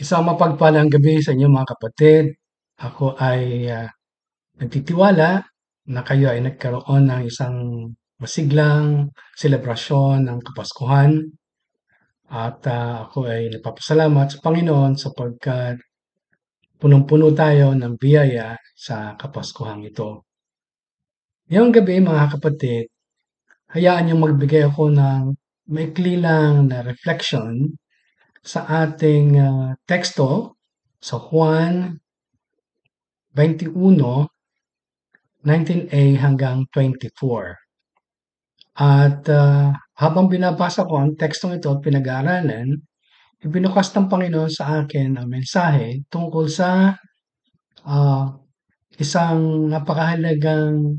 Isang mapagpalang gabi sa inyo mga kapatid. Ako ay nagtitiwala na kayo ay nagkaroon ng isang masiglang selebrasyon ng Kapaskuhan at ako ay nagpapasalamat sa Panginoon sapagkat punong-puno tayo ng biyaya sa Kapaskuhang ito. Ngayong gabi mga kapatid, hayaan niyong magbigay ako ng maikli lang na reflection sa ating teksto sa Juan 21, 19a hanggang 24. At habang binabasa ko ang tekstong ito at pinag-aaralan, ibinukas ng Panginoon sa akin ang mensahe tungkol sa ah, isang napakahalagang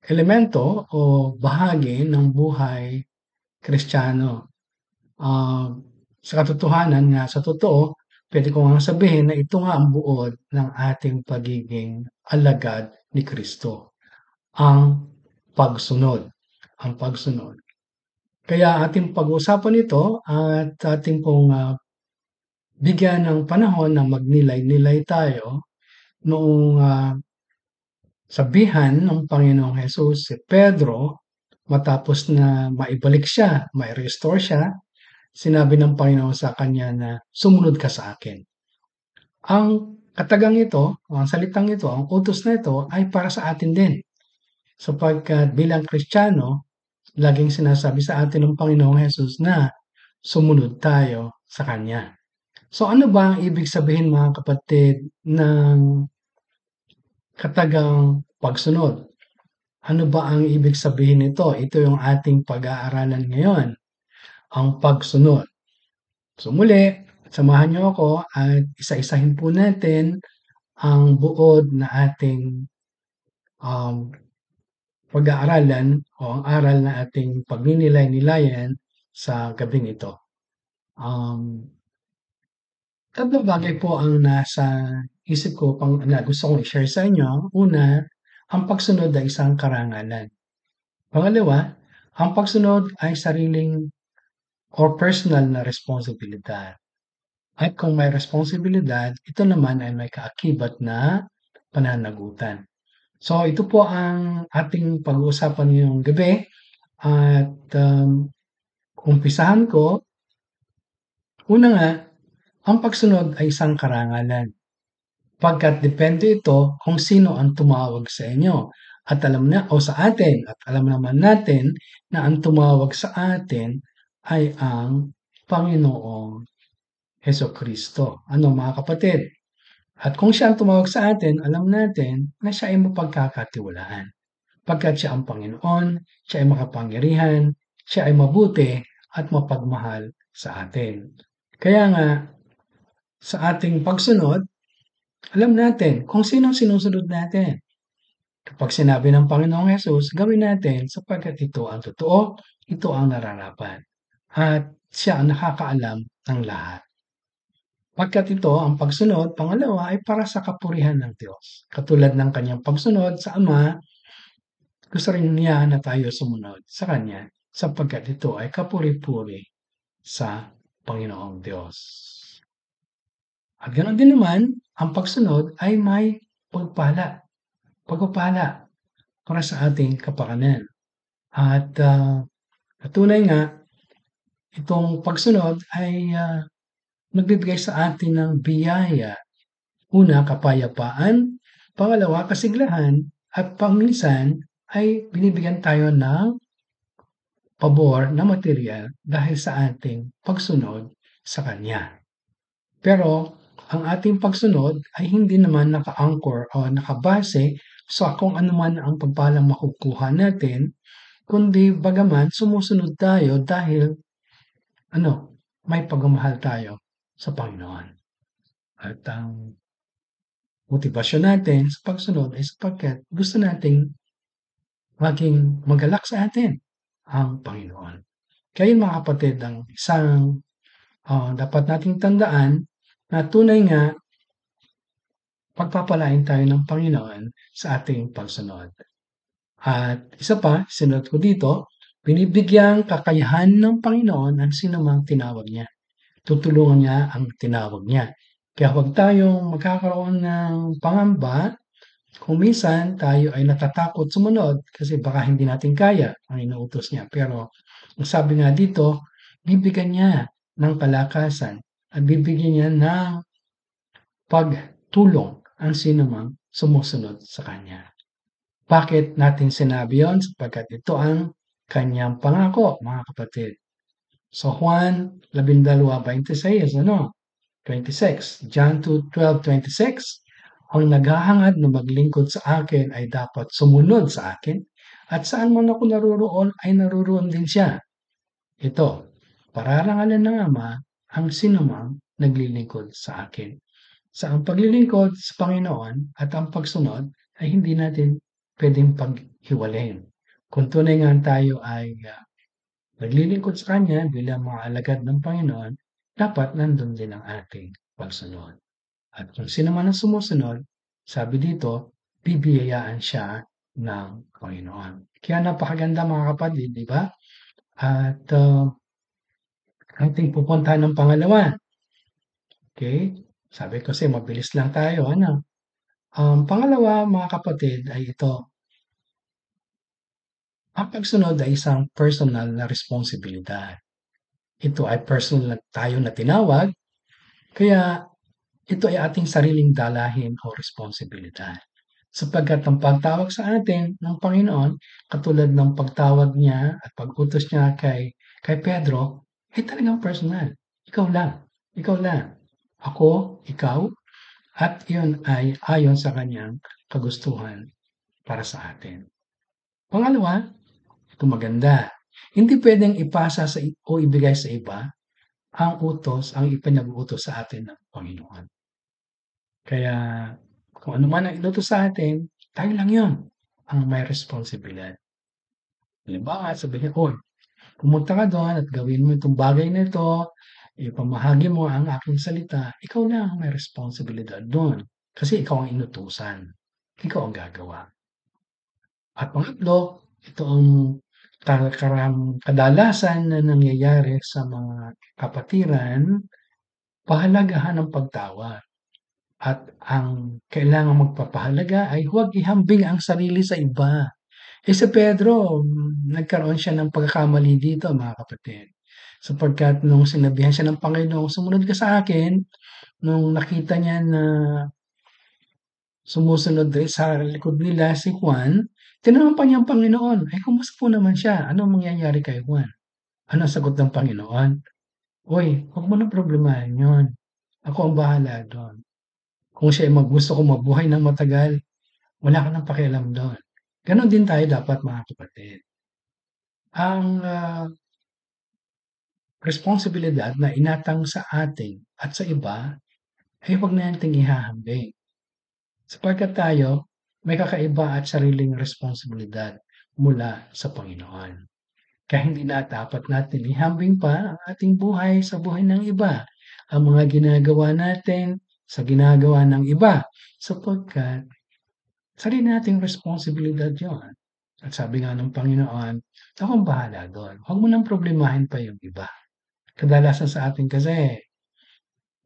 elemento o bahagi ng buhay Kristiyano. Ah, sa katotohanan nga, sa totoo, pwede ko nga sabihin na ito nga ang buod ng ating pagiging alagad ni Kristo. Ang pagsunod. Ang pagsunod. Kaya ating pag-uusapan ito at ating pong bigyan ng panahon na magnilay-nilay tayo noong sabihan ng Panginoong Hesus si Pedro matapos na maibalik siya, mai-restore siya, sinabi ng Panginoon sa kanya na sumunod ka sa akin. Ang katagang ito, ang salitang ito, ang utos na ito ay para sa atin din. Sapagkat bilang Kristiyano, laging sinasabi sa atin ng Panginoong Hesus na sumunod tayo sa Kanya. So ano ba ang ibig sabihin mga kapatid ng katagang pagsunod? Ano ba ang ibig sabihin nito? Ito yung ating pag-aaralan ngayon, ang pagsunod. So muli, samahan niyo ako at isa-isahin po natin ang buod na ating um, pag-aaralan o ang aral na ating pagninilay-nilayan sa gabing ito. Tatlong bagay po ang nasa isip ko na gusto kong i-share sa inyo. Una, ang pagsunod ay isang karangalan. Pangalawa, ang pagsunod ay sariling or personal na responsibilidad. At kung may responsibilidad, ito naman ay may kaakibat na pananagutan. So ito po ang ating pag-uusapan ngayong gabi at umpisahan ko. Una nga, ang pagsunod ay isang karangalan. Pagkat depende ito kung sino ang tumawag sa inyo. At alam na o sa atin at alam naman natin na ang tumawag sa atin ay ang Panginoong Hesukristo. Ano mga kapatid? At kung siya ang tumawag sa atin, alam natin na siya ay mapagkakatiwalaan. Pagkat siya ang Panginoon, siya ay makapangyarihan, siya ay mabuti at mapagmahal sa atin. Kaya nga, sa ating pagsunod, alam natin kung sino ang sinusunod natin. Kapag sinabi ng Panginoong Hesus, gawin natin sapagkat ito ang totoo, ito ang nararapat. At siya ang nakakaalam ng lahat. Pagkat ito, ang pagsunod, pangalawa, ay para sa kapurihan ng Diyos. Katulad ng kanyang pagsunod sa Ama, gusto rin niya na tayo sumunod sa Kanya sapagkat ito ay kapuri-puri sa Panginoong Diyos. At ganoon din naman, ang pagsunod ay may pagpapala para sa ating kapakanan. At patunay nga, itong pagsunod ay nagbibigay sa atin ng biyaya. Una, kapayapaan. Pangalawa, kasiglahan. At paminsan ay binibigyan tayo ng pabor na material dahil sa ating pagsunod sa Kanya. Pero ang ating pagsunod ay hindi naman naka-anchor o nakabase sa kung ano man ang pagpalang makukuha natin, kundi bagaman sumusunod tayo dahil may pagmamahal tayo sa Panginoon. At ang motibasyon natin sa pagsunod ay sapagkat gusto nating maging magalak sa atin ang Panginoon. Kaya mga kapatid, ang isang dapat nating tandaan na tunay nga pagpapalain tayo ng Panginoon sa ating pagsunod. At isa pa, sinunod ko dito, binibigyang kakayahan ng Panginoon ang sinumang tinawag niya. tutulungan niya ang tinawag niya. Kaya huwag tayong magkakaroon ng pangamba kung minsan tayo ay natatakot sumunod kasi baka hindi natin kaya ang inuutos niya. Pero ang sabi nga dito, bibigyan niya ng kalakasan at bibigyan niya ng pagtulong ang sinumang sumusunod sa kanya. Bakit natin sinabi yon? Sapagkat ito ang kanyang pangako, mga kapatid. So Juan 12:26, ano? 26. John 2:12-26, ang naghahangad na maglingkod sa akin ay dapat sumunod sa akin, at saan man ako naroroon ay naroroon din siya. Ito, pararangalan ng Ama ang sinumang naglilingkod sa akin. Sa ang paglilingkod sa Panginoon at ang pagsunod ay hindi natin pwedeng paghiwalayin. Kung tunay nga tayo ay naglilingkod sa Kanya bilang mga alagad ng Panginoon, dapat nandun din ang ating pagsunod. At kung sino man ang sumusunod, sabi dito, bibiyayaan siya ng Panginoon. Kaya napakaganda, mga kapatid, di ba? At ating pupuntahan ng pangalawa. Okay? Sabi ko kasi mabilis lang tayo, ano? Pangalawa, mga kapatid, ay ito. Ang pagsunod ay isang personal na responsibilidad. Ito ay personal na tayo na tinawag, kaya ito ay ating sariling dalahin o responsibilidad. Sapagkat ang pagtawag sa atin ng Panginoon, katulad ng pagtawag niya at pag-utos niya kay Pedro, ay talagang personal. Ikaw lang. Ikaw lang. Ako, ikaw, at iyon ay ayon sa kanyang kagustuhan para sa atin. Pangalawa, ito maganda. Hindi pwedeng ipasa o ibigay sa iba ang utos, ang ipinag-uutos sa atin ng Panginoon. Kaya kung ano man ang inutos sa atin, tayo lang yun ang may responsibilidad. Halimbawa, sabihin, oy, pumunta ka doon at gawin mo itong bagay na ito, ipamahagi mo ang aking salita, ikaw lang ang may responsibilidad doon. Kasi ikaw ang inutusan. Ikaw ang gagawa. At pangatlo, ito ang kadalasan na nangyayari sa mga kapatiran, pahalagahan ng pagtawad. At ang kailangang magpapahalaga ay huwag ihambing ang sarili sa iba. Si Pedro, nagkaroon siya ng pagkakamali dito, mga kapatid. Sapagkat nung sinabihan siya ng Panginoon, sumunod ka sa akin, nung nakita niya na sumusunod rin sa likod nila si Juan, tinanong pa niya ang Panginoon, ay kumusta po naman siya? Ano mangyayari kay Juan? Ano ang sagot ng Panginoon? Uy, huwag mo na problemahin yun. Ako ang bahala doon. Kung siya ay gusto ko mabuhay ng matagal, wala ka ng pakialam doon. Ganon din tayo dapat, mga kapatid. Ang responsibilidad na inatang sa atin at sa iba ay huwag nating ihahambing. Sapagkat tayo may kakaiba at sariling responsibilidad mula sa Panginoon. Kaya hindi na dapat natin ihambing pa ang ating buhay sa buhay ng iba, ang mga ginagawa natin sa ginagawa ng iba, sapagkat sarili nating responsibilidad yon. At sabi nga ng Panginoon, akong bahala doon. Huwag mo nang problemahin pa yung iba. Kadalasan sa atin kasi,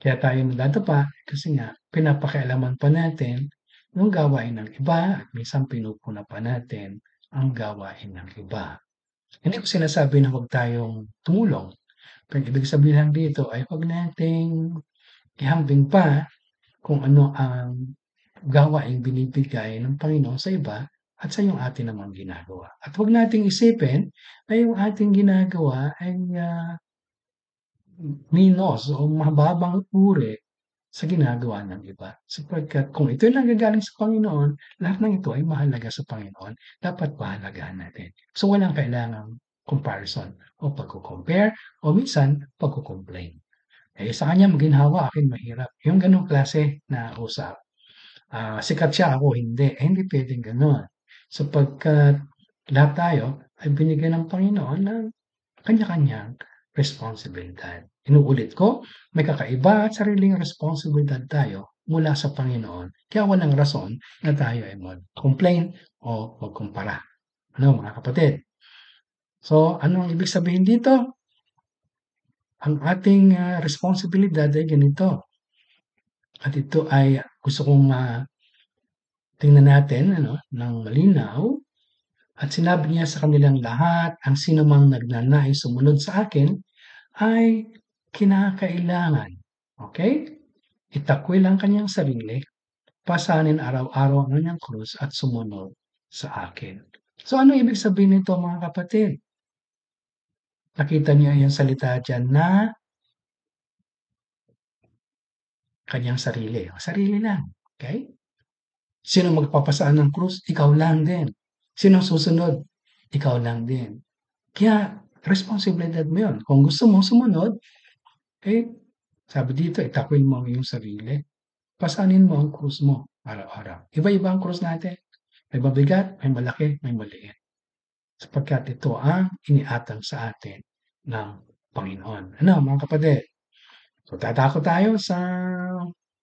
kaya tayo nadadapa kasi nga pinapakialaman pa natin yung gawain ng iba at minsan pinupuna pa natin ang gawain ng iba. Hindi ko sinasabi na huwag tayong tumulong. Pero ibig sabihin lang dito ay huwag nating ihambing pa kung ano ang gawaing binibigay ng Panginoon sa iba at sa yung atin namang ginagawa. At huwag nating isipin na yung ating ginagawa ay minos o mababang uri sa ginagawa ng iba. Sapagkat kung ito lang nanggagaling sa Panginoon, lahat ng ito ay mahalaga sa Panginoon. Dapat pahalagahan natin. So walang kailangang comparison o pagko-compare o minsan pagko-complain. Sa kanya maginhawa, akin mahirap. Yung ganong klase na usap. Sikat siya, ako hindi. Hindi pwedeng ganon. Sapagkat lahat tayo ay binigyan ng Panginoon ng kanya-kanyang responsibilidad. Inuulit ko, may kakaiba at sariling responsibilidad tayo mula sa Panginoon. Kaya walang rason na tayo ay mag-complain o magkumpara. Ano, mga kapatid? So, anong ibig sabihin dito? Ang ating responsibilidad ay ganito, at ito ay gusto kong tingnan natin ano, ng malinaw. At sinabi niya sa kanilang lahat, ang sinumang nagnanais sumunod sa akin ay kinakailangan, okay? Itakwil ang kanyang sarili, pasanin araw-araw ang kanyang krus at sumunod sa akin. So ano ibig sabihin nito mga kapatid? Nakita niyo yung salita diyan na kanyang sarili. Sarili lang, okay? Sino magpapasaan ng krus? Ikaw lang din. Sino susunod? Ikaw lang din. Kaya responsibilidad mo yun. Kung gusto mo sumunod, eh, sabi dito, itakwil mo ang iyong sarili. Pasanin mo ang krus mo araw-araw. Iba-iba ang krus natin. May mabigat, may malaki, may maliit. Sapagkat ito ang iniatang sa atin ng Panginoon. Ano, mga kapatid? So, tatako tayo sa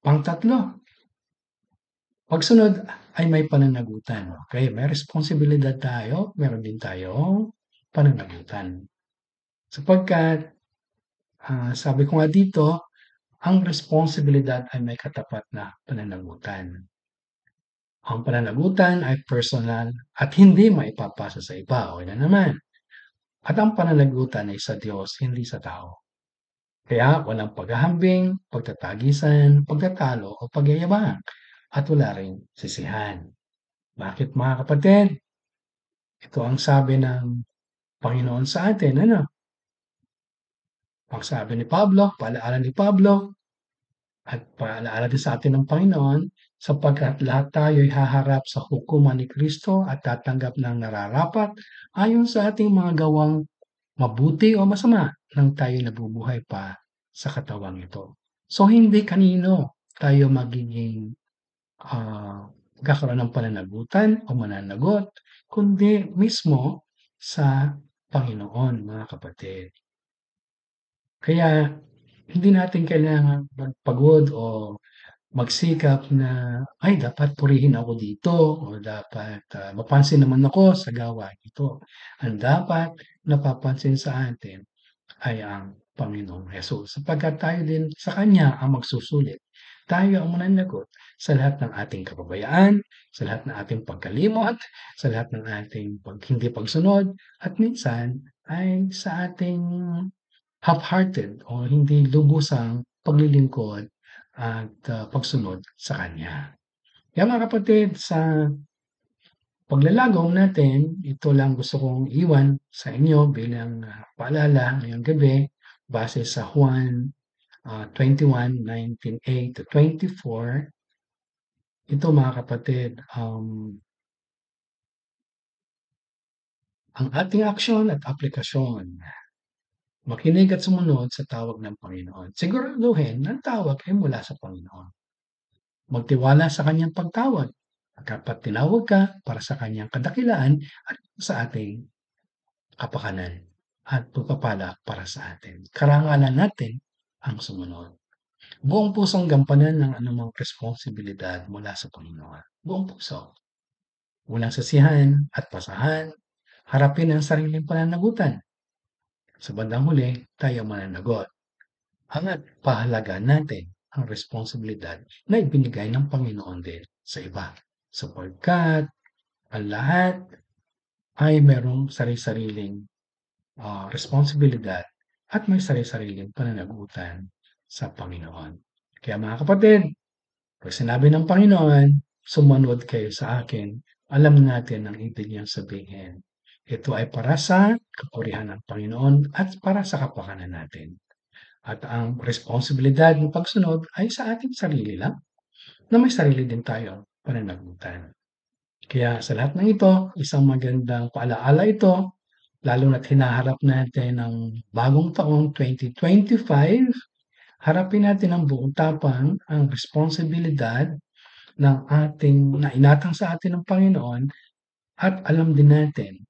pangtatlo. Pagsunod ay may pananagutan. Okay, may responsibilidad tayo, meron din tayong pananagutan. Sapagkat, sabi ko nga dito, ang responsibilidad ay may katapat na pananagutan. Ang pananagutan ay personal at hindi maipapasa sa iba. O na naman. At ang pananagutan ay sa Diyos, hindi sa tao. Kaya walang paghahambing, pagtatagisan, pagtatalo o pagyayabang. At wala ring sisihan. Bakit mga kapatid? Ito ang sabi ng Panginoon sa atin. Ano? Ang sabi ni Pablo, paalaala ni Pablo, at paalaala din sa atin ng Panginoon, sapagkat lahat tayo ay haharap sa hukuman ni Kristo at tatanggap ng nararapat ayon sa ating mga gawang mabuti o masama nang tayo nabubuhay pa sa katawang ito. So hindi kanino tayo magiging magkakaroon ng pananagutan o mananagot, kundi mismo sa Panginoon, mga kapatid. Kaya hindi natin kailangan magpagod o magsikap na, ay dapat purihin ako dito o dapat mapansin naman ako sa gawain ito. Ang dapat napapansin sa atin ay ang Panginoong Hesus. Sapagkat tayo din sa Kanya ang magsusulit. Tayo ang mananagot sa lahat ng ating kapabayaan, sa lahat ng ating pagkalimot, sa lahat ng ating hindi pagsunod, at minsan ay sa ating half-hearted o hindi lubusang paglilingkod at pagsunod sa Kanya. Kaya mga kapatid, sa paglalagaw natin, ito lang gusto kong iwan sa inyo bilang paalala ngayong gabi base sa Juan 21:19a-24. Ito mga kapatid, ang ating aksyon at aplikasyon. Makinig at sumunod sa tawag ng Panginoon. Siguraduhin na ang tawag ay mula sa Panginoon. Magtiwala sa kanyang pagtawag. Kapag tinawag ka para sa kanyang kadakilaan at sa ating kapakanan at pagpapala para sa atin. Karangalan natin ang sumunod. Buong pusong gampanan ng anumang responsibilidad mula sa Panginoon. Buong puso. Walang sasihan at pasahan. Harapin ang sariling pananagutan. Sa bandang huli, tayo mananagot. Angat pahalagaan natin ang responsibilidad na ibinigay ng Panginoon din sa iba. Sapagkat ang lahat ay merong sari-sariling responsibilidad at may sari-sariling pananagutan sa Panginoon. Kaya mga kapatid, pag sinabi ng Panginoon, sumunod kayo sa akin, alam natin ang ibig niyang sabihin. Ito ay para sa kapurihan ng Panginoon at para sa kapakanan natin. At ang responsibilidad ng pagsunod ay sa ating sarili lang, na may sarili din tayong pananagutan. Kaya sa lahat ng ito, isang magandang paalaala ito, lalo na't hinaharap natin ang bagong taong 2025, harapin natin ang buong tapang ang responsibilidad ng ating na inatang sa atin ng Panginoon at alam din natin,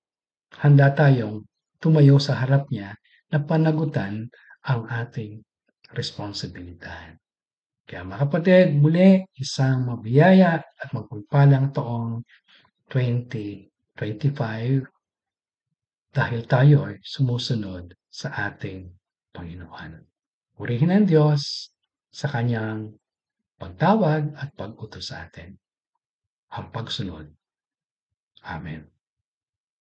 handa tayong tumayo sa harap niya na panagutan ang ating responsibilidad. Kaya mga kapatid, muli isang mabiyaya at magpagpalang taong 2025 dahil tayo ay sumusunod sa ating Panginoon. Purihin ang Diyos sa kanyang pagtawag at pag-utos sa atin. Ang pagsunod. Amen.